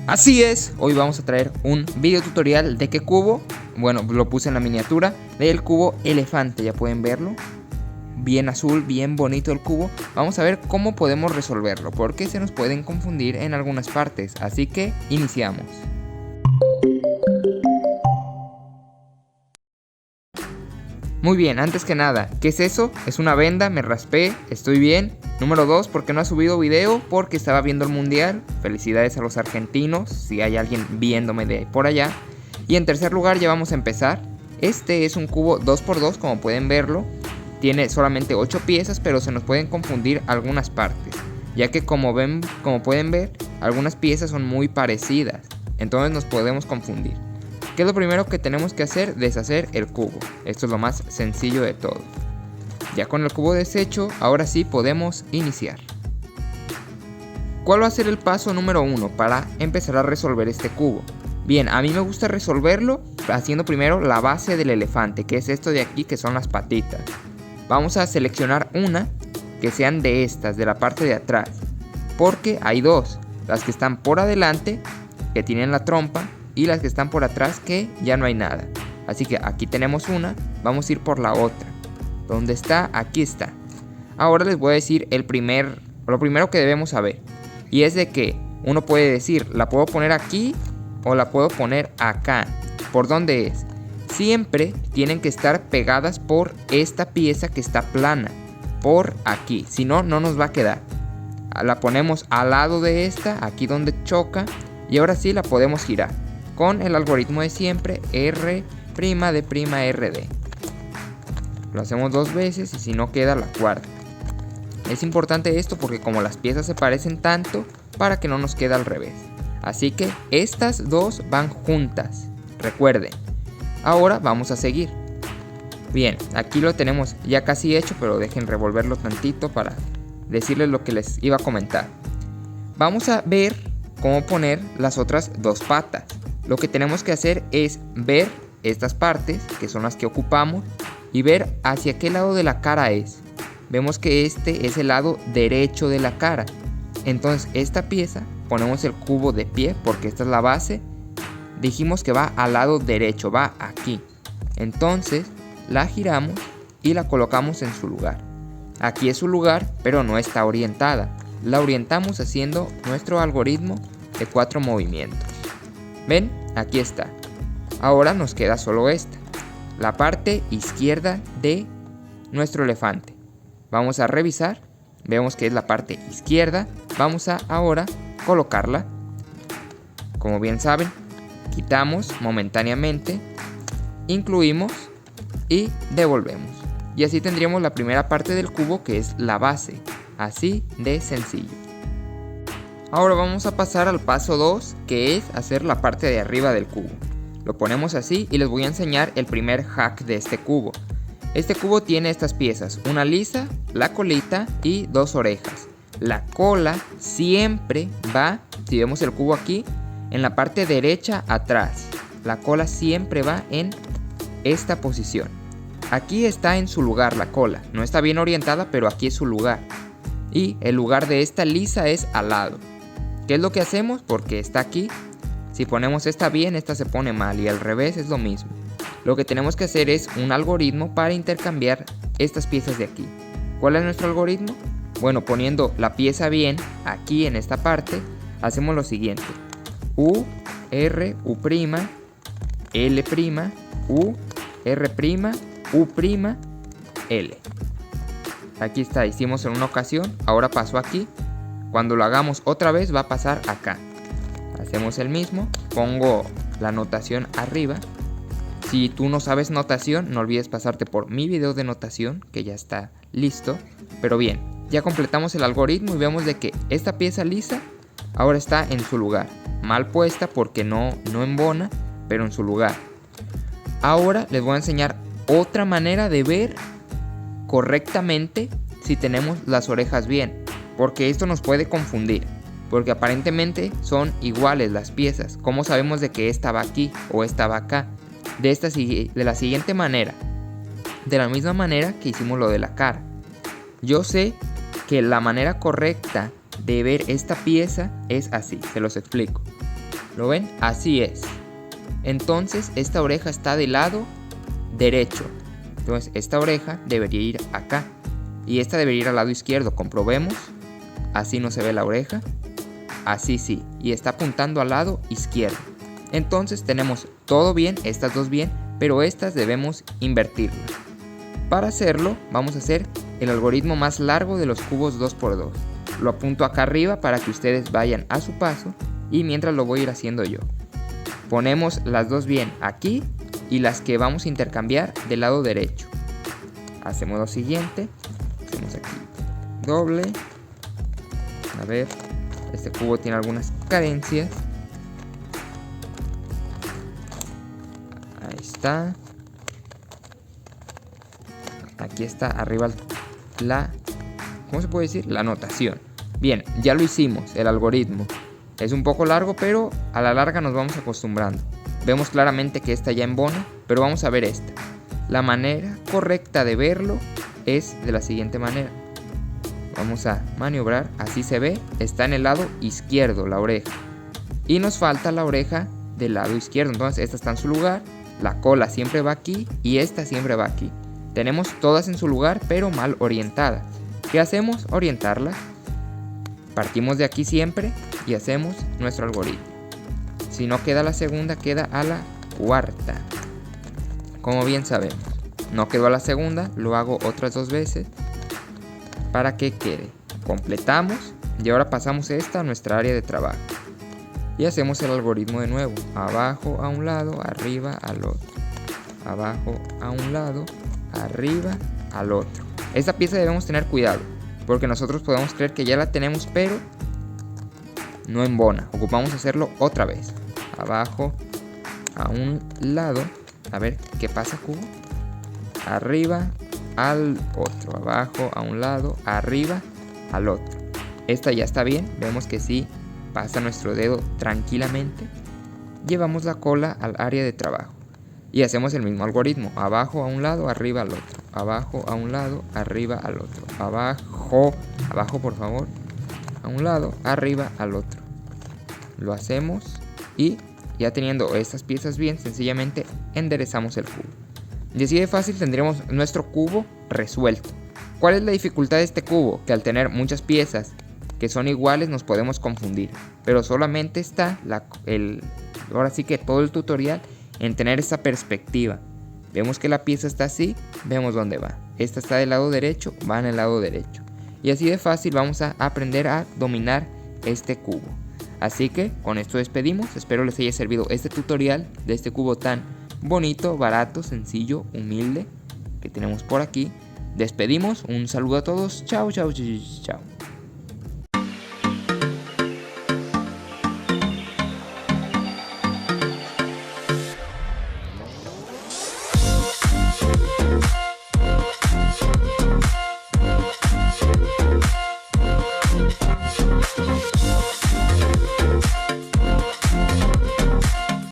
Así es, hoy vamos a traer un video tutorial de qué cubo. Bueno, lo puse en la miniatura del cubo elefante, ya pueden verlo. Bien azul, bien bonito el cubo. Vamos a ver cómo podemos resolverlo, porque se nos pueden confundir en algunas partes. Así que iniciamos. Muy bien, antes que nada, ¿qué es eso? Es una venda, me raspé, estoy bien. Número 2, ¿por qué no ha subido video? Porque estaba viendo el mundial. Felicidades a los argentinos, si hay alguien viéndome de por allá. Y en tercer lugar, ya vamos a empezar. Este es un cubo 2x2, como pueden verlo. Tiene solamente 8 piezas, pero se nos pueden confundir algunas partes, ya que como pueden ver, algunas piezas son muy parecidas. Entonces nos podemos confundir. ¿Qué es lo primero que tenemos que hacer? Deshacer el cubo. Esto es lo más sencillo de todo. Ya con el cubo deshecho, ahora sí podemos iniciar. ¿Cuál va a ser el paso número 1 para empezar a resolver este cubo? Bien, a mí me gusta resolverlo haciendo primero la base del elefante, que es esto de aquí, que son las patitas. Vamos a seleccionar una que sean de estas, de la parte de atrás, porque hay dos, las que están por adelante, que tienen la trompa, y las que están por atrás, que ya no hay nada. Así que aquí tenemos una, vamos a ir por la otra. ¿Dónde está? Aquí está. Ahora les voy a decir lo primero que debemos saber, y es de que uno puede decir, la puedo poner aquí o la puedo poner acá. ¿Por dónde es? Siempre tienen que estar pegadas por esta pieza que está plana, por aquí, si no, no nos va a quedar. La ponemos al lado de esta, aquí donde choca, y ahora sí la podemos girar con el algoritmo de siempre, R' de' RD. Lo hacemos 2 veces y si no queda la cuarta. Es importante esto porque como las piezas se parecen tanto, para que no nos quede al revés. Así que estas dos van juntas, recuerden. Ahora vamos a seguir. Bien, aquí lo tenemos ya casi hecho, pero dejen revolverlo tantito para decirles lo que les iba a comentar. Vamos a ver cómo poner las otras dos patas. Lo que tenemos que hacer es ver estas partes, que son las que ocupamos, y ver hacia qué lado de la cara es. Vemos que este es el lado derecho de la cara. Entonces esta pieza ponemos el cubo de pie, porque esta es la base. Dijimos que va al lado derecho, va aquí. Entonces la giramos y la colocamos en su lugar. Aquí es su lugar, pero no está orientada. La orientamos haciendo nuestro algoritmo de 4 movimientos. ¿Ven? Aquí está. Ahora nos queda solo esta, la parte izquierda de nuestro elefante. Vamos a revisar. Vemos que es la parte izquierda. Vamos a ahora colocarla. Como bien saben, quitamos momentáneamente, incluimos y devolvemos. Y así tendríamos la primera parte del cubo, que es la base. Así de sencillo. Ahora vamos a pasar al paso 2, que es hacer la parte de arriba del cubo. Lo ponemos así y les voy a enseñar el primer hack de este cubo. Este cubo tiene estas piezas, una lisa, la colita y 2 orejas. La cola siempre va, si vemos el cubo aquí, en la parte derecha atrás. La cola siempre va en esta posición. Aquí está en su lugar la cola, no está bien orientada, pero aquí es su lugar. Y el lugar de esta lisa es al lado. ¿Qué es lo que hacemos? Porque está aquí. Si ponemos esta bien, esta se pone mal, y al revés es lo mismo. Lo que tenemos que hacer es un algoritmo para intercambiar estas piezas de aquí. ¿Cuál es nuestro algoritmo? Bueno, poniendo la pieza bien aquí en esta parte, hacemos lo siguiente. U, R, U', L', U, R', U', L. Aquí está, hicimos en una ocasión, ahora pasó aquí. Cuando lo hagamos otra vez va a pasar acá. Hacemos el mismo, pongo la notación arriba. Si tú no sabes notación, no olvides pasarte por mi video de notación, que ya está listo. Pero bien, ya completamos el algoritmo y vemos de que esta pieza lisa ahora está en su lugar. Mal puesta porque no embona, pero en su lugar. Ahora les voy a enseñar otra manera de ver correctamente si tenemos las orejas bien, porque esto nos puede confundir, porque aparentemente son iguales las piezas. ¿Cómo sabemos de que esta va aquí o esta va acá? De la siguiente manera, de la misma manera que hicimos lo de la cara. Yo sé que la manera correcta de ver esta pieza es así, se los explico. ¿Lo ven? Así es. Entonces esta oreja está del lado derecho. Entonces esta oreja debería ir acá. Y esta debería ir al lado izquierdo. Comprobemos. Así no se ve la oreja. Así sí. Y está apuntando al lado izquierdo. Entonces tenemos todo bien, estas dos bien, pero estas debemos invertirlas. Para hacerlo vamos a hacer el algoritmo más largo de los cubos 2×2. Lo apunto acá arriba para que ustedes vayan a su paso y mientras lo voy a ir haciendo yo. Ponemos las dos bien aquí y las que vamos a intercambiar del lado derecho. Hacemos lo siguiente. Hacemos aquí doble. A ver, este cubo tiene algunas carencias. Ahí está. Aquí está arriba ¿cómo se puede decir? La anotación. Bien, ya lo hicimos, el algoritmo. Es un poco largo, pero a la larga nos vamos acostumbrando. Vemos claramente que esta ya embona, pero vamos a ver esta. La manera correcta de verlo es de la siguiente manera. Vamos a maniobrar, así se ve, está en el lado izquierdo la oreja. Y nos falta la oreja del lado izquierdo, entonces esta está en su lugar, la cola siempre va aquí y esta siempre va aquí. Tenemos todas en su lugar, pero mal orientadas. ¿Qué hacemos? Orientarlas. Partimos de aquí siempre y hacemos nuestro algoritmo. Si no queda la segunda, queda a la cuarta. Como bien sabemos. No quedó a la segunda, lo hago otras dos veces para que quede. Completamos y ahora pasamos esta a nuestra área de trabajo. Y hacemos el algoritmo de nuevo. Abajo a un lado, arriba al otro. Abajo a un lado, arriba al otro. Esta pieza debemos tener cuidado, porque nosotros podemos creer que ya la tenemos, pero no embona. Ocupamos hacerlo otra vez. Abajo a un lado. A ver, ¿qué pasa, cubo? Arriba al otro. Abajo a un lado, arriba al otro. Esta ya está bien. Vemos que sí pasa nuestro dedo tranquilamente. Llevamos la cola al área de trabajo. Y hacemos el mismo algoritmo. Abajo a un lado, arriba al otro. Abajo a un lado, arriba al otro. Abajo por favor. A un lado, arriba al otro. Lo hacemos y ya teniendo estas piezas bien, sencillamente enderezamos el cubo. Y así de fácil tendremos nuestro cubo resuelto. ¿Cuál es la dificultad de este cubo? Que al tener muchas piezas que son iguales nos podemos confundir. Pero solamente está ahora sí que todo el tutorial en tener esa perspectiva. Vemos que la pieza está así, vemos dónde va. Esta está del lado derecho, va en el lado derecho. Y así de fácil vamos a aprender a dominar este cubo. Así que con esto despedimos. Espero les haya servido este tutorial de este cubo tan bonito, barato, sencillo, humilde que tenemos por aquí. Despedimos, un saludo a todos. Chao, chao, chao, chao.